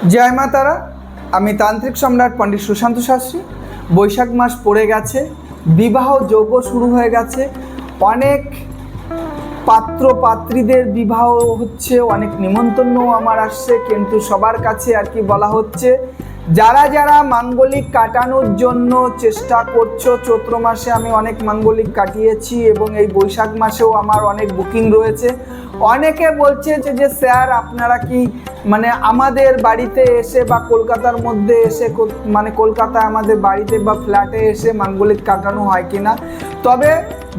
जय मा तारा। আমি তান্ত্রিক সম্রাট পণ্ডিত সুশান্ত শাস্ত্রী। বৈশাখ মাস পড়ে গেছে, বিবাহ যোগ্য শুরু হয়ে গেছে, অনেক পাত্র পাত্রীদের বিবাহ হচ্ছে, অনেক নিমন্ত্রণ আমার আসছে, কিন্তু সবার কাছে আর কি বলা হচ্ছে, যারা যারা মাঙ্গলিক কাটানোর জন্য চেষ্টা করছো, চৈত্র মাসে আমি অনেক মাঙ্গলিক কাটিয়েছি এবং এই বৈশাখ মাসেও আমার অনেক বুকিং রয়েছে। অনেকে বলছে যে স্যার আপনারা কি মানে আমাদের বাড়িতে এসে বা কলকাতার মধ্যে এসে মানে কলকাতায় আমাদের বাড়িতে বা ফ্ল্যাটে এসে মাঙ্গলিক কাটানো হয় কিনা। তবে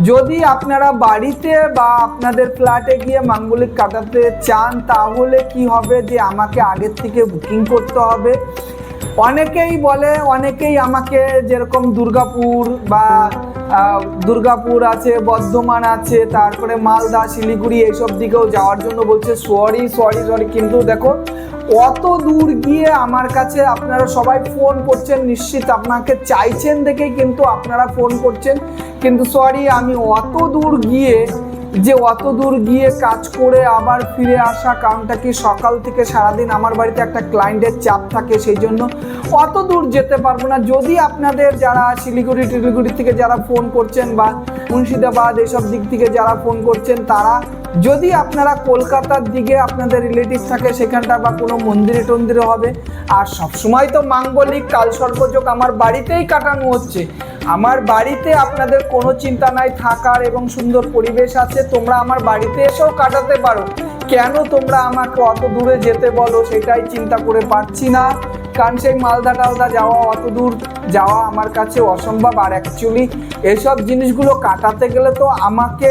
যদি আপনারা বাড়িতে বা আপনাদের ফ্ল্যাটে গিয়ে মাঙ্গলিক কাটাতে চান তাহলে কি হবে যে আমাকে আগের থেকে বুকিং করতে হবে। অনেকেই বলে, অনেকেই আমাকে যেরকম দুর্গাপুর আছে, বর্ধমান আছে, তারপরে মালদা, শিলিগুড়ি এইসব দিকেও যাওয়ার জন্য বলছে সরি, কিন্তু দেখো অত দূর গিয়ে আমার কাছে আপনারা সবাই ফোন করছেন, নিশ্চিত আপনাকে চাইছেন দেখেই কিন্তু আপনারা ফোন করছেন, কিন্তু সরি আমি অত দূর গিয়ে কাজ করে আবার ফিরে আসা, কারণটা কি সকাল থেকে সারাদিন আমার বাড়িতে একটা ক্লায়েন্টের চাপ থাকে, সেই জন্য অত দূর যেতে পারবো না। যদি আপনাদের যারা শিলিগুড়ি থেকে যারা ফোন করছেন বা মুর্শিদাবাদ এইসব দিক থেকে যারা ফোন করছেন, তারা যদি আপনারা কলকাতার দিকে আপনাদের রিলেটিভ থাকে সেখানটা বা কোনো মন্দিরে টন্দিরে হবে। আর সবসময় তো মাঙ্গলিক কালসর্পযোগ আমার বাড়িতেই কাটানো হচ্ছে, আমার বাড়িতে আপনাদের কোনো চিন্তা নাই, থাকার এবং সুন্দর পরিবেশ আছে, তোমরা আমার বাড়িতে এসেও কাটাতে পারো। কেন তোমরা আমাকে অত দূরে যেতে বলো সেটাই চিন্তা করে পাচ্ছি না, কারণ সেই মালদা টালদা যাওয়া, অত দূর যাওয়া আমার কাছে অসম্ভব। আর অ্যাকচুয়ালি এইসব জিনিসগুলো কাটাতে গেলে তো আমাকে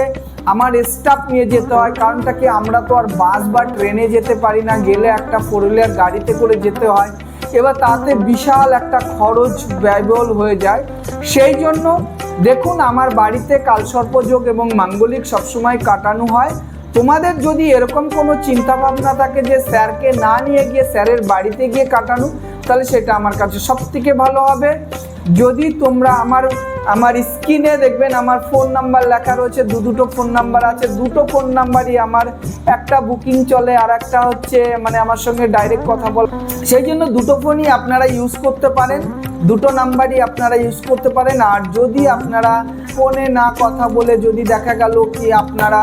আমার স্টাফ নিয়ে যেতে হয়, কারণটা কি আমরা তো আর বাস বা ট্রেনে যেতে পারি না, গেলে একটা 4 হুইলার গাড়িতে করে যেতে হয়, এবার তাতে বিশাল একটা খরচ ব্যয়বহুল হয়ে যায়। সেই জন্য দেখুন আমার বাড়িতে কালসর্পযোগ এবং মাঙ্গলিক সবসময় কাটানো হয়। তোমাদের যদি এরকম কোনো চিন্তা ভাবনা থাকে যে স্যারকে না নিয়ে গিয়ে স্যারের বাড়িতে গিয়ে কাটানো, তাহলে সেটা আমার কাছে সবথেকে ভালো হবে। যদি তোমরা আমার স্ক্রিনে দেখবেন আমার ফোন নাম্বার লেখা রয়েছে, দুটো ফোন নাম্বার আছে, দুটো ফোন নাম্বারই আমার, একটা বুকিং চলে আর একটা হচ্ছে মানে আমার সঙ্গে ডাইরেক্ট কথা বল, সেই জন্য দুটো ফোনই আপনারা ইউজ করতে পারেন, দুটো নাম্বারই আপনারা ইউজ করতে পারেন। আর যদি আপনারা ফোনে না কথা বলে যদি দেখা গেল কি আপনারা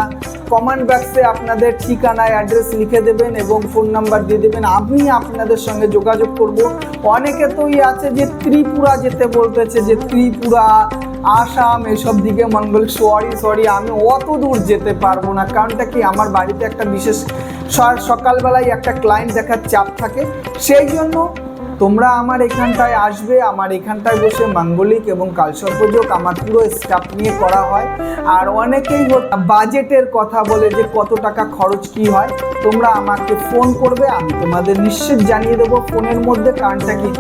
কমেন্ট বক্সে আপনাদের ঠিকানায় অ্যাড্রেস লিখে দেবেন এবং ফোন নাম্বার দিয়ে দেবেন, আমি আপনাদের সঙ্গে যোগাযোগ করব। অনেকে তো আছে যে ত্রিপুরা যেতে বলতেছে, যে ত্রিপুরা, আসাম এসব দিকে মাঙ্গলিক, সরি আমি অত দূর যেতে পারবো না, কারণটা কি আমার বাড়িতে একটা বিশেষ সকালবেলায় একটা ক্লায়েন্ট দেখার চাপ থাকে। সেই জন্য তোমরা আমার এখানটায় আসবে, আমার এখানটায় বসে মাঙ্গলিক এবং কালসর্পযোগ আমার পুরো স্টাফ নিয়ে করা হয়। আর অনেকেই বাজেটের কথা বলে যে কত টাকা খরচ কি হয়, তোমরা আমাকে ফোন করবে, আমি তোমাদের নিশ্চিত জানিয়ে দেবো ফোনের মধ্যে। কারণটা কি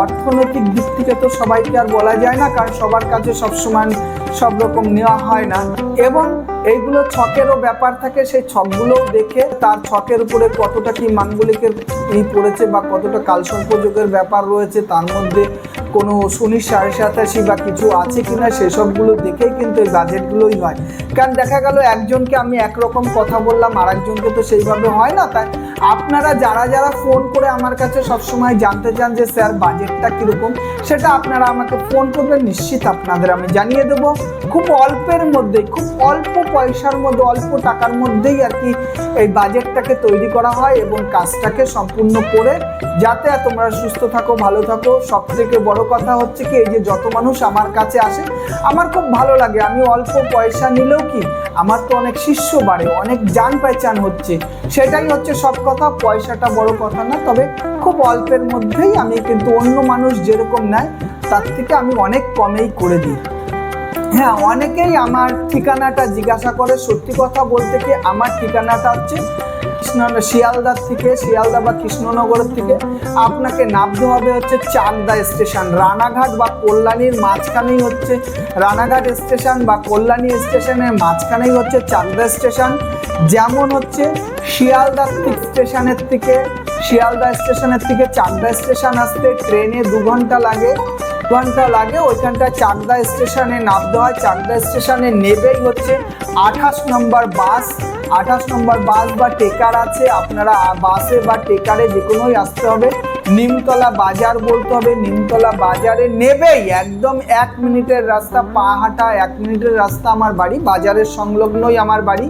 অর্থনৈতিক দিক থেকে তো সবাইকে আর বলা যায় না, কারণ সবার কাছে সবসময় সব রকম নেওয়া হয় না, এবং এইগুলো ছকেরও ব্যাপার থাকে, সেই ছকগুলোও দেখে তার ছকের উপরে কতটা কি মাঙ্গলিকের পড়েছে বা কতটা কালসর্পযোগের ব্যাপার রয়েছে, তার মধ্যে কোনো শনি 87.5 বা কিছু আছে কিনা সেসবগুলো দেখেই কিন্তু এই বাজেটগুলোই হয়। কারণ দেখা গেল একজনকে আমি একরকম কথা বললাম, আর একজনকে তো সেইভাবে হয় না। তাই আপনারা যারা ফোন করে আমার কাছে সবসময় জানতে চান যে স্যার বাজেটটা কীরকম, সেটা আপনারা আমাকে ফোন করবেন, নিশ্চিত আপনাদের আমি জানিয়ে দেবো। খুব অল্পের মধ্যেই, খুব অল্প পয়সার মধ্যে, অল্প টাকার মধ্যেই আর কি এই বাজেটটাকে তৈরি করা হয় এবং কাজটাকে সম্পূর্ণ করে যাতে তোমরা সুস্থ থাকো, ভালো থাকো। সব থেকে বড় কথা হচ্ছে কি, এই যে যত মানুষ আমার কাছে আসে আমার খুব ভালো লাগে, আমি অল্প পয়সা নিলেও কি আমার তো অনেক শিষ্য বাড়ে, অনেক জান পেহচান হচ্ছে, সেটাই হচ্ছে সব কথা। পয়সাটা বড় কথা না, তবে খুব অল্পের মধ্যেই আমি কিন্তু অন্য মানুষ যেরকম নেয় তার থেকে আমি অনেক কমেই করে দিই। হ্যাঁ, অনেকেই আমার ঠিকানাটা জিজ্ঞাসা করে, সত্যি কথা বলতে কি আমার ঠিকানাটা হচ্ছে শিয়ালদা বা কৃষ্ণনগরের থেকে আপনাকে নামতে হবে হচ্ছে চাকদা স্টেশন, রানাঘাট বা কল্যাণীর মাঝখানেই হচ্ছে রানাঘাট স্টেশন বা কল্যাণী স্টেশনের মাঝখানেই হচ্ছে চাকদা স্টেশন। যেমন হচ্ছে শিয়ালদা স্টেশনের থেকে চাকদা স্টেশন আসতে ট্রেনে 2 ঘন্টা লাগে, ওইখানটায় চাকদা স্টেশনে নামতে হয়। চাকদা স্টেশনে নেবেই হচ্ছে 28 নম্বর বাস, 28 নম্বর বাস বা টেকার আছে, আপনারা বাসে বা টেকারে যে কোনোই আসতে হবে। নিমতলা বাজার বলতে হবে। নিমতলা বাজারে নেবেই একদম 1 মিনিটের রাস্তা, পা হাঁটা 1 মিনিটের রাস্তা আমার বাড়ি, বাজারের সংলগ্নই আমার বাড়ি।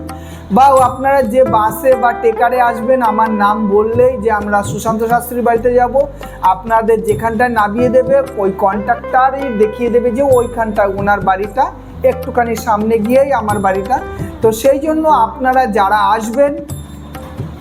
বা আপনারা যে বাসে বা টেকারে আসবেন, আমার নাম বললেই যে আমরা সুশান্ত শাস্ত্রীর বাড়িতে যাব, আপনাদের যেখানটায় নামিয়ে দেবে ওই কন্ট্রাক্টরই দেখিয়ে দেবে যে ওইখানটায় ওনার বাড়িটা, একটুখানি সামনে গিয়েই আমার বাড়িটা। তো সেই জন্য আপনারা যারা আসবেন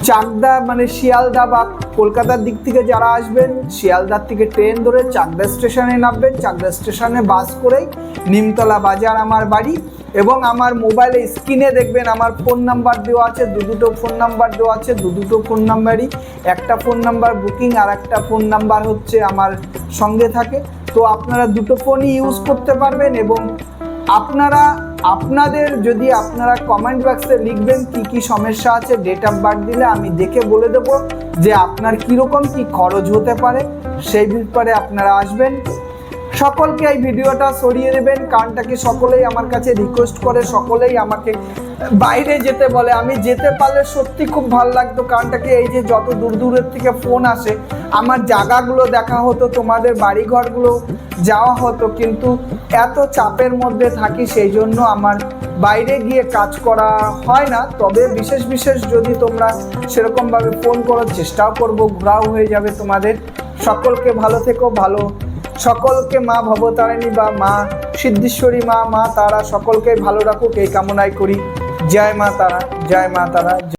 চাকদা মানে শিয়ালদা বা কলকাতার দিক থেকে যারা আসবেন, শিয়ালদার থেকে ট্রেন ধরে চাকদা স্টেশনে নামবেন, চাকদা স্টেশনে বাস করেই নিমতলা বাজার আমার বাড়ি। এবং আমার মোবাইলে স্ক্রিনে দেখবেন আমার ফোন নাম্বার দেওয়া আছে, দুটো ফোন নাম্বার দেওয়া আছে, দুটো ফোন নাম্বারই, একটা ফোন নাম্বার বুকিং আর একটা ফোন নাম্বার হচ্ছে আমার সঙ্গে থাকে। তো আপনারা দুটো ফোনই ইউজ করতে পারবেন। এবং আপনাদের যদি আপনারা কমেন্ট বক্সে লিখবেন কি সমস্যা আছে, ডেট অফ বার্থ দিলে আমি দেখে বলে দেব যে আপনার কীরকম কি খরচ হতে পারে, সেই ব্যাপারে আপনারা আসবেন। সকলকে এই ভিডিওটা সরিয়ে দেবেন, কারণটা কি সকলেই আমার কাছে রিকোয়েস্ট করে, সকলেই আমাকে বাইরে যেতে বলে। আমি যেতে পারলে সত্যি খুব ভালো লাগতো, কারণটা কি এই যে যত দূরের থেকে ফোন আসে, আমার জায়গাগুলো দেখা হতো, তোমাদের বাড়িঘরগুলো যাওয়া হতো, কিন্তু এত চাপের মধ্যে থাকি সেই জন্য আমার বাইরে গিয়ে কাজ করা হয় না। তবে বিশেষ যদি তোমরা সেরকমভাবে ফোন করার চেষ্টাও করবো, ঘোরাও হয়ে যাবে তোমাদের। সকলকে ভালো থেকো, সকলকে মা ভবতারিণী বা মা সিদ্ধেশ্বরী মা তারা সকলকে ভালো রাখুক এই কামনাই করি। জয় মা তারা, জয় মা তারা।